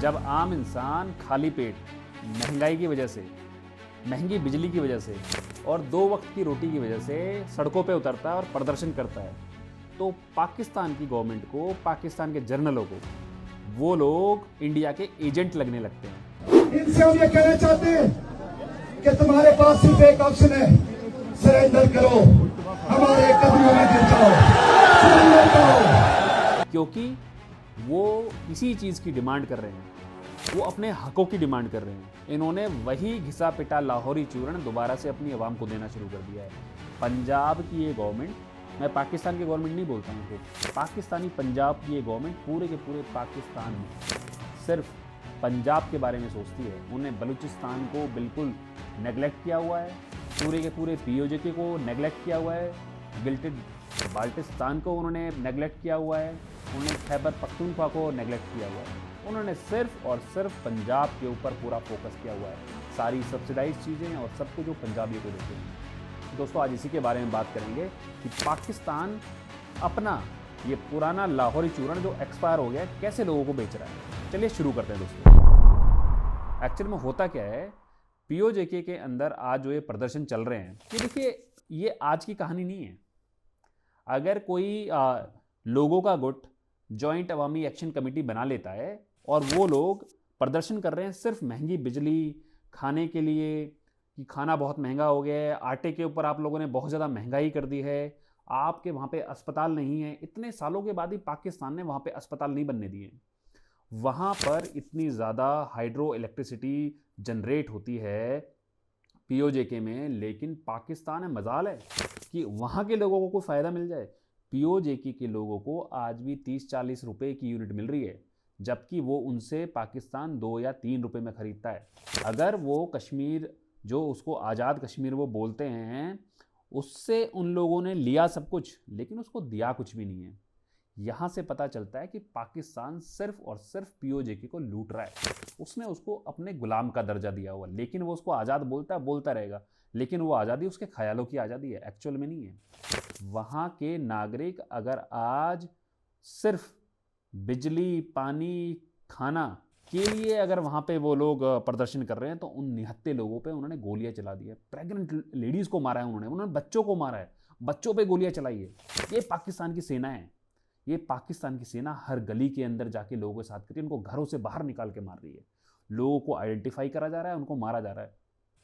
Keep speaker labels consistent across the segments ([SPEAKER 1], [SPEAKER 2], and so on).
[SPEAKER 1] जब आम इंसान खाली पेट महंगाई की वजह से, महंगी बिजली की वजह से और 2 वक्त की रोटी की वजह से सड़कों पे उतरता है और प्रदर्शन करता है, तो पाकिस्तान की गवर्नमेंट को, पाकिस्तान के जर्नलों को वो लोग इंडिया के एजेंट लगने लगते हैं।
[SPEAKER 2] इनसे हम ये कहना चाहते हैं कि तुम्हारे पास सिर्फ एक ऑप्शन है, सरेंडर करो, हमारे कदमों में गिर जाओ, सरेंडर करो।
[SPEAKER 1] क्योंकि वो इसी चीज़ की डिमांड कर रहे हैं, वो अपने हकों की डिमांड कर रहे हैं। इन्होंने वही घिसा पिटा लाहौरी चूर्ण दोबारा से अपनी आवाम को देना शुरू कर दिया है। पंजाब की ये गवर्नमेंट, मैं पाकिस्तान की गवर्नमेंट नहीं बोलता हूँ, तो पाकिस्तानी पंजाब की ये गवर्नमेंट पूरे के पूरे पाकिस्तान में सिर्फ पंजाब के बारे में सोचती है। उन्हें बलूचिस्तान को बिल्कुल नेगलेक्ट किया हुआ है, पूरे के पूरे पीओजेके को नेगलेक्ट किया हुआ है, गिल्टेड बाल्टिस्तान को उन्होंने नेगलेक्ट किया हुआ है, उन्होंने खैबर पख्तूनख्वा को नेगलेक्ट किया हुआ है। उन्होंने सिर्फ और सिर्फ पंजाब के ऊपर पूरा फोकस किया हुआ है, सारी सब्सिडाइज चीज़ें और सब कुछ जो पंजाबियों को देते हैं। दोस्तों, आज इसी के बारे में बात करेंगे कि पाकिस्तान अपना ये पुराना लाहौरी चूर्ण जो एक्सपायर हो गया कैसे लोगों को बेच रहा है। चलिए शुरू करते हैं दोस्तों। एक्चुअल में होता क्या है, पीओजेके के अंदर आज जो ये प्रदर्शन चल रहे हैं, कि देखिए ये आज की कहानी नहीं है। अगर कोई लोगों का गुट जॉइंट अवामी एक्शन कमेटी बना लेता है और वो लोग प्रदर्शन कर रहे हैं सिर्फ महंगी बिजली खाने के लिए, कि खाना बहुत महंगा हो गया है, आटे के ऊपर आप लोगों ने बहुत ज़्यादा महंगाई कर दी है, आपके वहाँ पे अस्पताल नहीं है। इतने सालों के बाद ही पाकिस्तान ने वहाँ पे अस्पताल नहीं बनने दिए। वहाँ पर इतनी ज़्यादा हाइड्रो इलेक्ट्रिसिटी जनरेट होती है पीओजेके में, लेकिन पाकिस्तान में मजाल है कि वहाँ के लोगों को कोई फ़ायदा मिल जाए। पीओजेके के लोगों को आज भी 30-40 रुपए की यूनिट मिल रही है, जबकि वो उनसे पाकिस्तान 2 या 3 रुपए में ख़रीदता है। अगर वो कश्मीर, जो उसको आज़ाद कश्मीर वो बोलते हैं, उससे उन लोगों ने लिया सब कुछ, लेकिन उसको दिया कुछ भी नहीं है। यहाँ से पता चलता है कि पाकिस्तान सिर्फ और सिर्फ पीओजेके को लूट रहा है। उसने उसको अपने गुलाम का दर्जा दिया हुआ, लेकिन वो उसको आज़ाद बोलता रहेगा, लेकिन वो आज़ादी उसके ख्यालों की आज़ादी है, एक्चुअल में नहीं है। वहाँ के नागरिक अगर आज सिर्फ बिजली, पानी, खाना के लिए अगर वहाँ पे वो लोग प्रदर्शन कर रहे हैं, तो उन निहत्थे लोगों पे उन्होंने गोलियां चला दी है। प्रेग्नेंट लेडीज़ को मारा है उन्होंने बच्चों को मारा है, बच्चों पे गोलियां चलाई है। ये पाकिस्तान की सेना है। ये पाकिस्तान की सेना हर गली के अंदर जाके लोगों के साथ करती है, उनको घरों से बाहर निकाल के मार रही है। लोगों को आइडेंटिफाई करा जा रहा है, उनको मारा जा रहा है।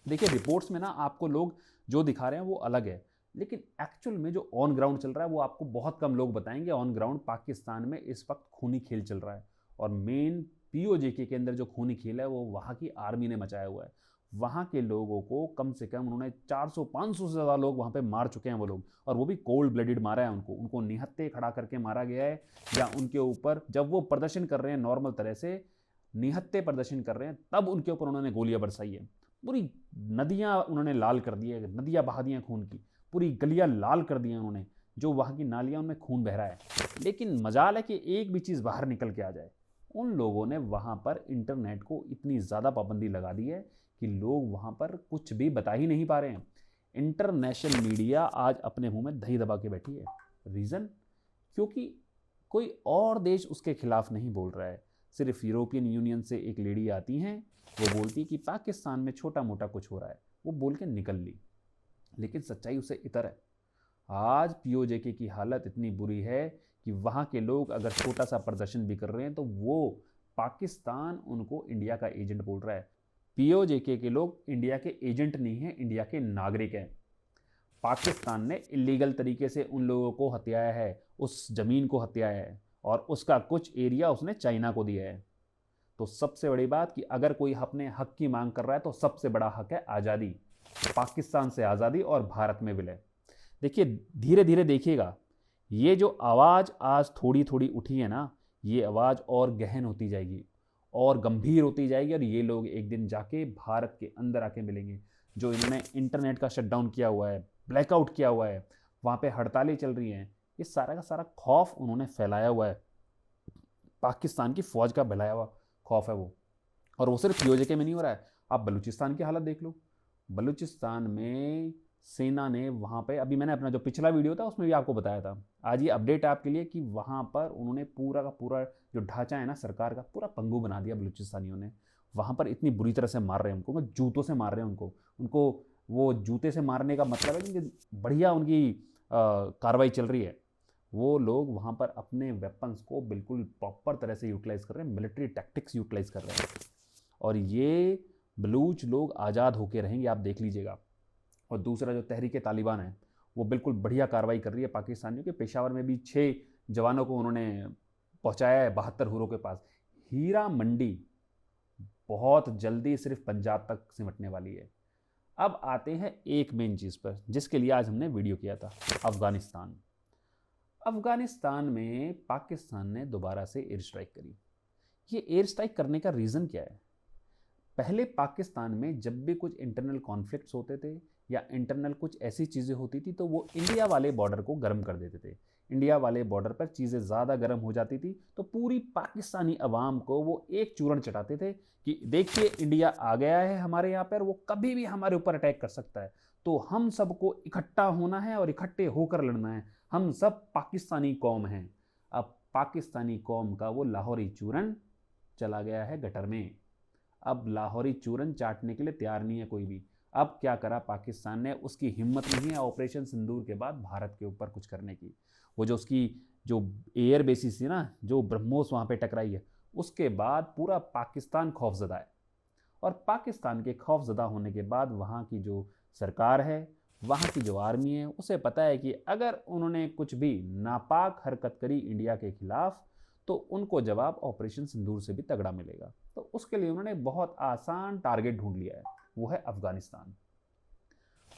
[SPEAKER 1] देखिए, रिपोर्ट्स में ना आपको लोग जो दिखा रहे हैं वो अलग है, लेकिन एक्चुअल में जो ऑन ग्राउंड चल रहा है वो आपको बहुत कम लोग बताएंगे। ऑन ग्राउंड पाकिस्तान में इस वक्त खूनी खेल चल रहा है, और मेन पीओजेके के अंदर जो खूनी खेल है वो वहाँ की आर्मी ने मचाया हुआ है। वहाँ के लोगों को कम से कम उन्होंने 400-500 से ज़्यादा लोग वहाँ पे मार चुके हैं वो लोग, और वो भी कोल्ड ब्लडेड मारा है। उनको निहत्थे खड़ा करके मारा गया है, या उनके ऊपर जब वो प्रदर्शन कर रहे हैं नॉर्मल तरह से, निहत्थे प्रदर्शन कर रहे हैं, तब उनके ऊपर उन्होंने गोलियां बरसाई है। पूरी नदियां उन्होंने लाल कर दी है, नदियां बहा दी हैं खून की, पूरी गलियां लाल कर दी हैं उन्होंने, जो वहाँ की नालियां उनमें खून बह रहा है। लेकिन मजाल है कि एक भी चीज़ बाहर निकल के आ जाए। उन लोगों ने वहाँ पर इंटरनेट को इतनी ज़्यादा पाबंदी लगा दी है कि लोग वहाँ पर कुछ भी बता ही नहीं पा रहे हैं। इंटरनेशनल मीडिया आज अपने मुंह में दही दबा के बैठी है। रीज़न? क्योंकि कोई और देश उसके खिलाफ नहीं बोल रहा है। सिर्फ यूरोपियन यूनियन से एक लेडी आती हैं, वो बोलती कि पाकिस्तान में छोटा मोटा कुछ हो रहा है, वो बोल के निकल ली, लेकिन सच्चाई उससे इतर है। आज पीओजेके की हालत इतनी बुरी है कि वहाँ के लोग अगर छोटा सा प्रदर्शन भी कर रहे हैं तो वो पाकिस्तान उनको इंडिया का एजेंट बोल रहा है। पीओजेके के लोग इंडिया के एजेंट नहीं हैं, इंडिया के नागरिक हैं। पाकिस्तान ने इलीगल तरीके से उन लोगों को हत्याया है, उस ज़मीन को हत्याया है, और उसका कुछ एरिया उसने चाइना को दिया है। तो सबसे बड़ी बात कि अगर कोई अपने हक की मांग कर रहा है तो सबसे बड़ा हक है आज़ादी। पाकिस्तान से आज़ादी और भारत में विलय। देखिए, धीरे धीरे देखिएगा, ये जो आवाज़ आज थोड़ी थोड़ी उठी है ना, ये आवाज़ और गहन होती जाएगी और गंभीर होती जाएगी, और ये लोग एक दिन जाके भारत के अंदर आके मिलेंगे। जो इन्होंने इंटरनेट का शटडाउन किया हुआ है, ब्लैकआउट किया हुआ है, वहाँ पे हड़तालें चल रही हैं, ये सारा का सारा खौफ उन्होंने फैलाया हुआ है। पाकिस्तान की फ़ौज का फैलाया हुआ खौफ है वो। और वो सिर्फ पीओजेके में नहीं हो रहा है, आप बलूचिस्तान की हालत देख लो। बलूचिस्तान में सेना ने वहाँ पे, अभी मैंने अपना जो पिछला वीडियो था उसमें भी आपको बताया था, आज ये अपडेट है आपके लिए कि वहाँ पर उन्होंने पूरा का पूरा जो ढांचा है ना सरकार का, पूरा पंगु बना दिया बलूचिस्तानियों ने। वहाँ पर इतनी बुरी तरह से मार रहे हैं उनको, जूतों से मार रहे हैं उनको वो जूते से मारने का मतलब है कि बढ़िया उनकी कार्रवाई चल रही है। वो लोग वहाँ पर अपने वेपन्स को बिल्कुल प्रॉपर तरह से यूटिलाइज़ कर रहे हैं, मिलिट्री टैक्टिक्स यूटिलाइज़ कर रहे हैं, और ये बलूच लोग आज़ाद होकर रहेंगे, आप देख लीजिएगा। और दूसरा जो तहरीक तालिबान है वो बिल्कुल बढ़िया कार्रवाई कर रही है पाकिस्तानियों के। पेशावर में भी 6 जवानों को उन्होंने पहुंचाया है 72 हुरों के पास। हीरा मंडी बहुत जल्दी सिर्फ पंजाब तक सिमटने वाली है। अब आते हैं एक मेन चीज़ पर जिसके लिए आज हमने वीडियो किया था, अफगानिस्तान। अफगानिस्तान में पाकिस्तान ने दोबारा से एयर स्ट्राइक करी। ये एयर स्ट्राइक करने का रीज़न क्या है? पहले पाकिस्तान में जब भी कुछ इंटरनल कॉन्फ्लिक्ट्स होते थे या इंटरनल कुछ ऐसी चीज़ें होती थी तो वो इंडिया वाले बॉर्डर को गर्म कर देते थे। इंडिया वाले बॉर्डर पर चीज़ें ज़्यादा गर्म हो जाती थी तो पूरी पाकिस्तानी अवाम को वो एक चूरण चटाते थे कि देखिए इंडिया आ गया है हमारे यहाँ पर, वो कभी भी हमारे ऊपर अटैक कर सकता है, तो हम सबको इकट्ठा होना है और इकट्ठे होकर लड़ना है, हम सब पाकिस्तानी कौम हैं। अब पाकिस्तानी कौम का वो लाहौरी चूरन चला गया है गटर में। अब लाहौरी चूरन चाटने के लिए तैयार नहीं है कोई भी। अब क्या करा पाकिस्तान ने, उसकी हिम्मत नहीं है ऑपरेशन सिंदूर के बाद भारत के ऊपर कुछ करने की। वो जो उसकी जो एयर बेसिस थी ना, जो ब्रह्मोस वहाँ पे टकराई है, उसके बाद पूरा पाकिस्तान खौफजदा है। और पाकिस्तान के खौफजदा होने के बाद वहाँ की जो सरकार है, वहाँ की जो आर्मी है, उसे पता है कि अगर उन्होंने कुछ भी नापाक हरकत करी इंडिया के खिलाफ तो उनको जवाब ऑपरेशन सिंदूर से भी तगड़ा मिलेगा। तो उसके लिए उन्होंने बहुत आसान टारगेट ढूंढ लिया है, वो है अफगानिस्तान।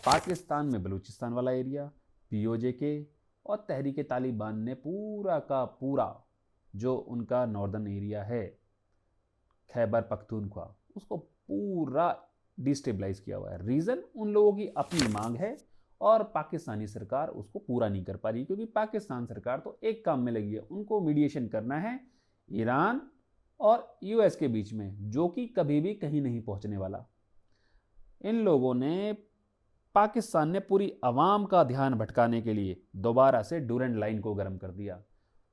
[SPEAKER 1] पाकिस्तान में बलूचिस्तान वाला एरिया, पीओजे और तहरीक तालिबान ने पूरा का पूरा जो उनका नॉर्दर्न एरिया है खैबर पख्तूनख्वा, उसको पूरा डिस्टेबलाइज किया हुआ है। रीज़न उन लोगों की अपनी मांग है और पाकिस्तानी सरकार उसको पूरा नहीं कर पा रही, क्योंकि पाकिस्तान सरकार तो एक काम में लगी है, उनको मीडिएशन करना है ईरान और यूएस के बीच में, जो कि कभी भी कहीं नहीं पहुंचने वाला। इन लोगों ने, पाकिस्तान ने पूरी आवाम का ध्यान भटकाने के लिए दोबारा से डूरेंट लाइन को गर्म कर दिया।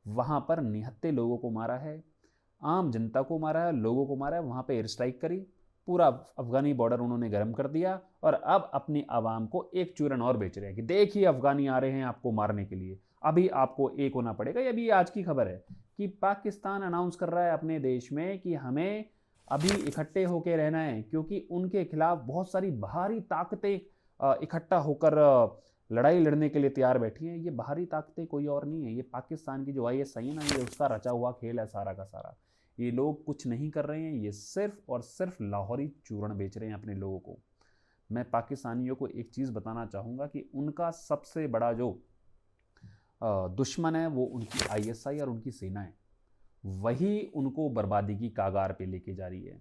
[SPEAKER 1] वहाँ पर निहत्थे लोगों को मारा है, आम जनता को मारा है, लोगों को मारा है, वहाँ पे एयर स्ट्राइक करी, पूरा अफगानी बॉर्डर उन्होंने गर्म कर दिया और अब अपनी आवाम को एक चूरन और बेच रहे हैं कि देखिए अफगानी आ रहे हैं आपको मारने के लिए, अभी आपको एक होना पड़ेगा। ये भी आज की खबर है कि पाकिस्तान अनाउंस कर रहा है अपने देश में कि हमें अभी इकट्ठे होकर रहना है, क्योंकि उनके खिलाफ बहुत सारी बाहरी ताकतें इकट्ठा होकर लड़ाई लड़ने के लिए तैयार बैठी हैं। ये बाहरी ताकतें कोई और नहीं है, ये पाकिस्तान की जो ISI है ना, ये उसका रचा हुआ खेल है सारा का सारा। ये लोग कुछ नहीं कर रहे हैं, ये सिर्फ और सिर्फ लाहौरी चूर्ण बेच रहे हैं अपने लोगों को। मैं पाकिस्तानियों को एक चीज़ बताना चाहूँगा कि उनका सबसे बड़ा जो दुश्मन है वो उनकी ISI और उनकी सेना है, वही उनको बर्बादी की कागार पे लेके जा रही है।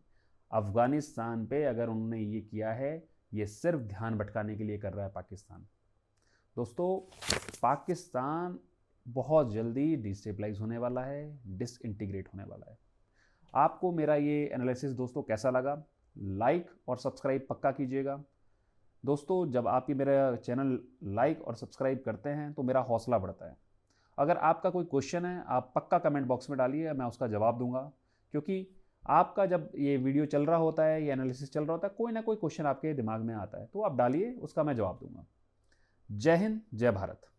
[SPEAKER 1] अफगानिस्तान पे अगर उन्होंने ये किया है, ये सिर्फ ध्यान भटकाने के लिए कर रहा है पाकिस्तान। दोस्तों, पाकिस्तान बहुत जल्दी डिस्टेबलाइज होने वाला है, डिसइंटीग्रेट होने वाला है। आपको मेरा ये एनालिसिस दोस्तों कैसा लगा? लाइक और सब्सक्राइब पक्का कीजिएगा। दोस्तों, जब आप ये मेरा चैनल लाइक और सब्सक्राइब करते हैं तो मेरा हौसला बढ़ता है। अगर आपका कोई क्वेश्चन है आप पक्का कमेंट बॉक्स में डालिए, मैं उसका जवाब दूंगा, क्योंकि आपका जब ये वीडियो चल रहा होता है, ये एनालिसिस चल रहा होता है, कोई ना कोई क्वेश्चन आपके दिमाग में आता है, तो आप डालिए, उसका मैं जवाब दूंगा। जय हिंद, जय भारत।